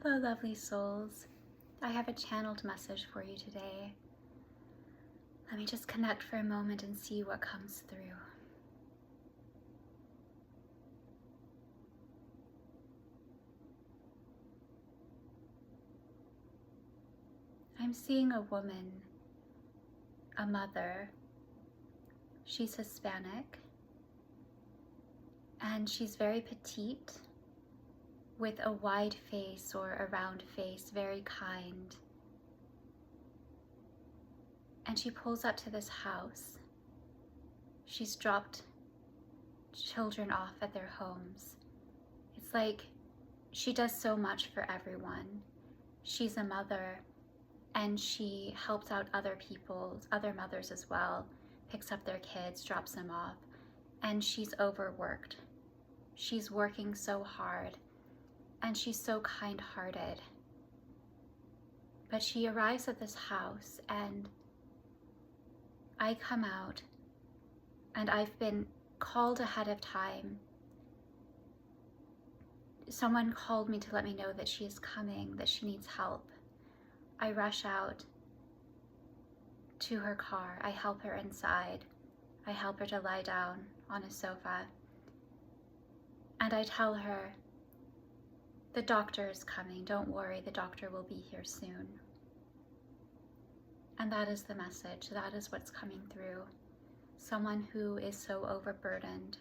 Hello, lovely souls. I have a channeled message for you today. Let me just connect for a moment and see what comes through. I'm seeing a woman, a mother. She's Hispanic, and she's very petite, with a wide face or a round face, very kind. And she pulls up to this house. She's dropped children off at their homes. It's like she does so much for everyone. She's a mother, and she helps out other people, other mothers as well, picks up their kids, drops them off, and she's overworked. She's working so hard, and she's so kind-hearted. But she arrives at this house, and I come out, and I've been called ahead of time. Someone called me to let me know that she is coming, that she needs help. I rush out to her car. I help her inside. I help her to lie down on a sofa. And I tell her, the doctor is coming. Don't worry, the doctor will be here soon. And that is the message. That is what's coming through. Someone who is so overburdened,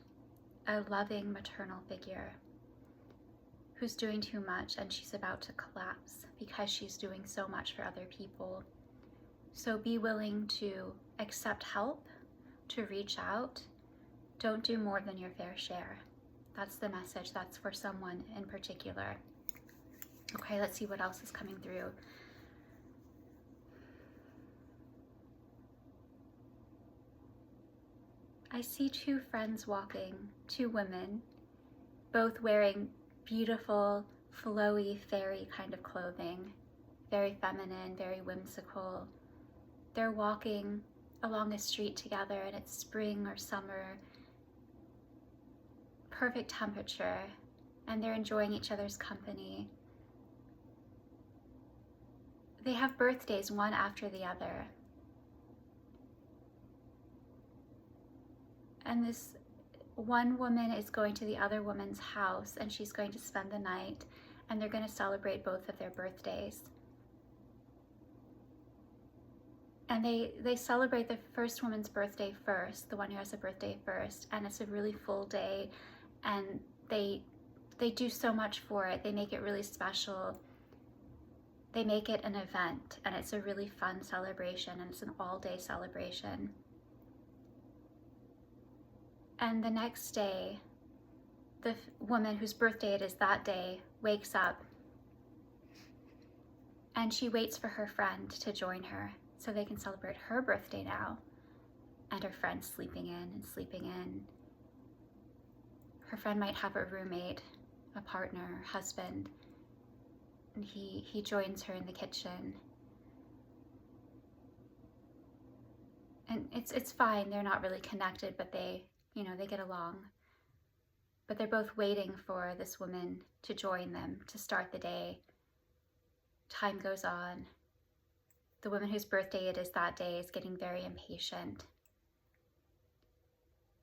a loving maternal figure who's doing too much, and she's about to collapse because she's doing so much for other people. So be willing to accept help, to reach out. Don't do more than your fair share. That's the message. That's for someone in particular. Okay, let's see what else is coming through. I see two friends walking, two women, both wearing beautiful, flowy, fairy kind of clothing, very feminine, very whimsical. They're walking along a street together, and it's spring or summer, perfect temperature, and they're enjoying each other's company. They have birthdays one after the other. And this one woman is going to the other woman's house, and she's going to spend the night, and they're going to celebrate both of their birthdays. And they celebrate the first woman's birthday first, the one who has a birthday first, and it's a really full day, and they do so much for it. They make it really special. They make it an event, and it's a really fun celebration, and it's an all-day celebration. And the next day, the woman whose birthday it is that day wakes up, and she waits for her friend to join her so they can celebrate her birthday now. And her friend's sleeping in and sleeping in. Her friend might have a roommate, a partner, husband, and he joins her in the kitchen. And it's fine, they're not really connected, but they get along. But they're both waiting for this woman to join them, to start the day. Time goes on. The woman whose birthday it is that day is getting very impatient.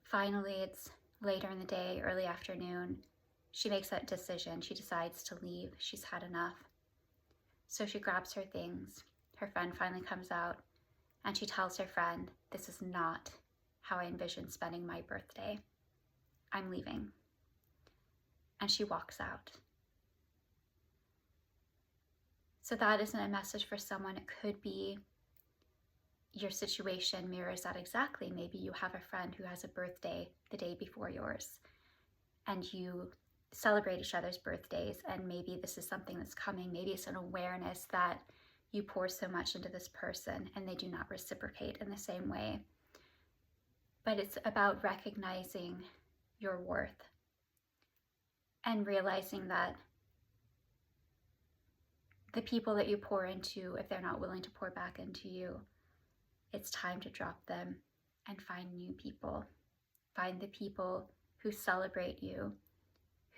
Finally, it's later in the day, early afternoon. She makes that decision. She decides to leave. She's had enough. So she grabs her things. Her friend finally comes out, and she tells her friend, "This is not how I envision spending my birthday. I'm leaving." And she walks out. So that isn't a message for someone. It could be your situation mirrors that exactly. Maybe you have a friend who has a birthday the day before yours, and you celebrate each other's birthdays, and maybe this is something that's coming. Maybe it's an awareness that you pour so much into this person and they do not reciprocate in the same way. But it's about recognizing your worth and realizing that the people that you pour into, if they're not willing to pour back into you, it's time to drop them and find new people. Find the people who celebrate you,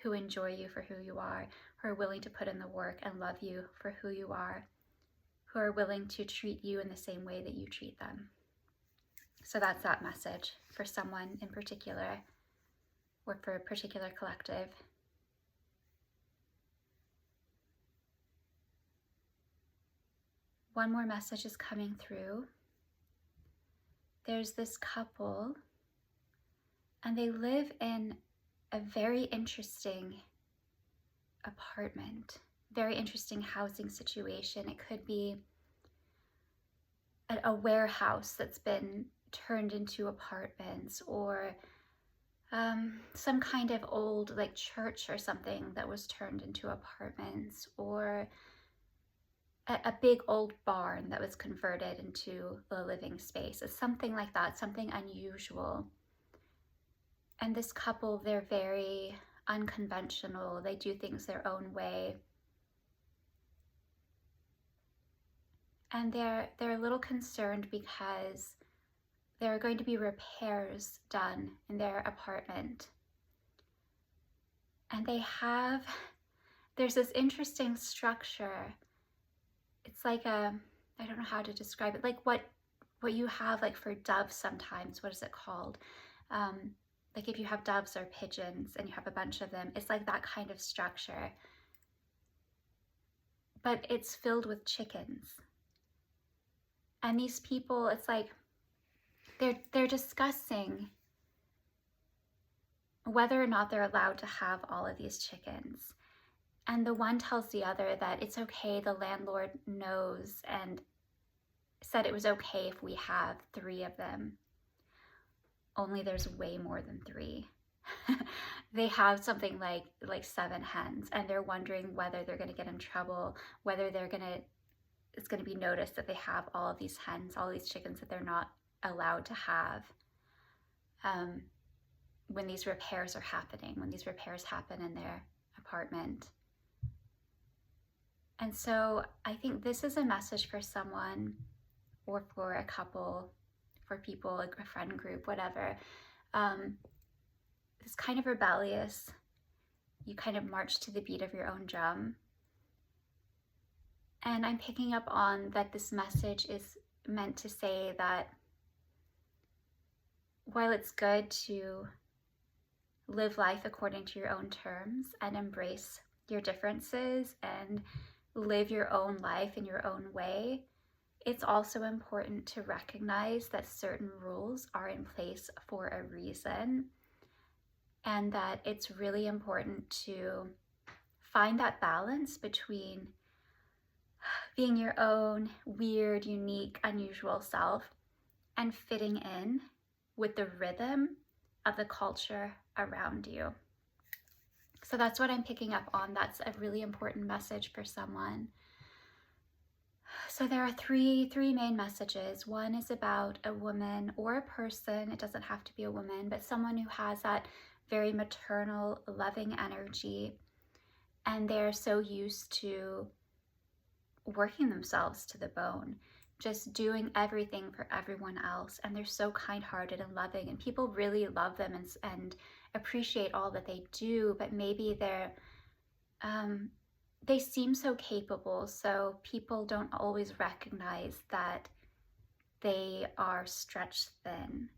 who enjoy you for who you are, who are willing to put in the work and love you for who you are, who are willing to treat you in the same way that you treat them. So that's that message for someone in particular, or for a particular collective. One more message is coming through. There's this couple, and they live in a very interesting apartment, very interesting housing situation. It could be a warehouse that's been turned into apartments, or some kind of old like church or something that was turned into apartments, or a big old barn that was converted into a living space. It's something like that, something unusual. And this couple, they're very unconventional. They do things their own way. And they're a little concerned because there are going to be repairs done in their apartment. And there's this interesting structure. It's like I don't know how to describe it, like what you have like for doves sometimes. What is it called? Like if you have doves or pigeons and you have a bunch of them, it's like that kind of structure. But it's filled with chickens. And these people, it's like they're discussing whether or not they're allowed to have all of these chickens. And the one tells the other that it's okay, the landlord knows and said it was okay if we have 3 of them. Only there's way more than 3. They have something like 7 hens, and they're wondering whether they're going to get in trouble, whether it's going to be noticed that they have all of these hens, all these chickens that they're not allowed to have when these repairs are happening, when these repairs happen in their apartment. And so I think this is a message for someone, or for a couple, for people, like a friend group, whatever. It's kind of rebellious. You kind of march to the beat of your own drum. And I'm picking up on that this message is meant to say that while it's good to live life according to your own terms and embrace your differences and live your own life in your own way, it's also important to recognize that certain rules are in place for a reason, and that it's really important to find that balance between being your own weird, unique, unusual self and fitting in with the rhythm of the culture around you. So that's what I'm picking up on. That's a really important message for someone. So there are three main messages. One is about a woman or a person. It doesn't have to be a woman, but someone who has that very maternal, loving energy, and they're so used to working themselves to the bone, just doing everything for everyone else, and they're so kind-hearted and loving, and people really love them and appreciate all that they do, but maybe they seem so capable, so people don't always recognize that they are stretched thin.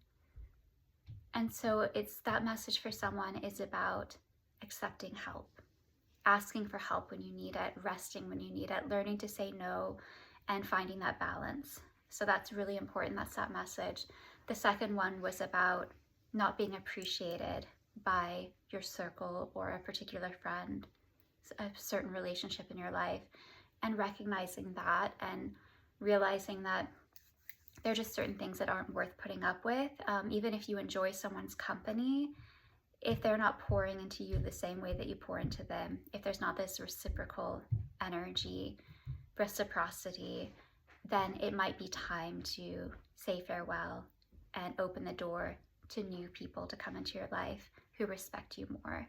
And so it's that message for someone is about accepting help, asking for help when you need it, resting when you need it, learning to say no, and finding that balance. So that's really important. That's that message. The second one was about not being appreciated by your circle or a particular friend, a certain relationship in your life, and recognizing that and realizing that there are just certain things that aren't worth putting up with. Even if you enjoy someone's company, if they're not pouring into you the same way that you pour into them, if there's not this reciprocal energy, reciprocity, then it might be time to say farewell and open the door to new people to come into your life who respect you more.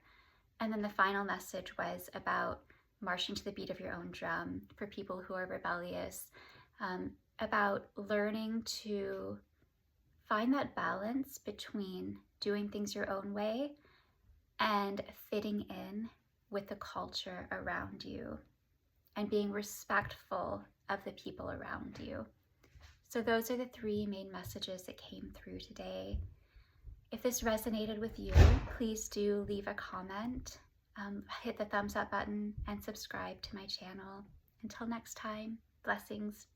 And then the final message was about marching to the beat of your own drum for people who are rebellious, about learning to find that balance between doing things your own way and fitting in with the culture around you and being respectful of the people around you. So those are the 3 main messages that came through today. If this resonated with you, please do leave a comment, hit the thumbs up button, and subscribe to my channel. Until next time, blessings.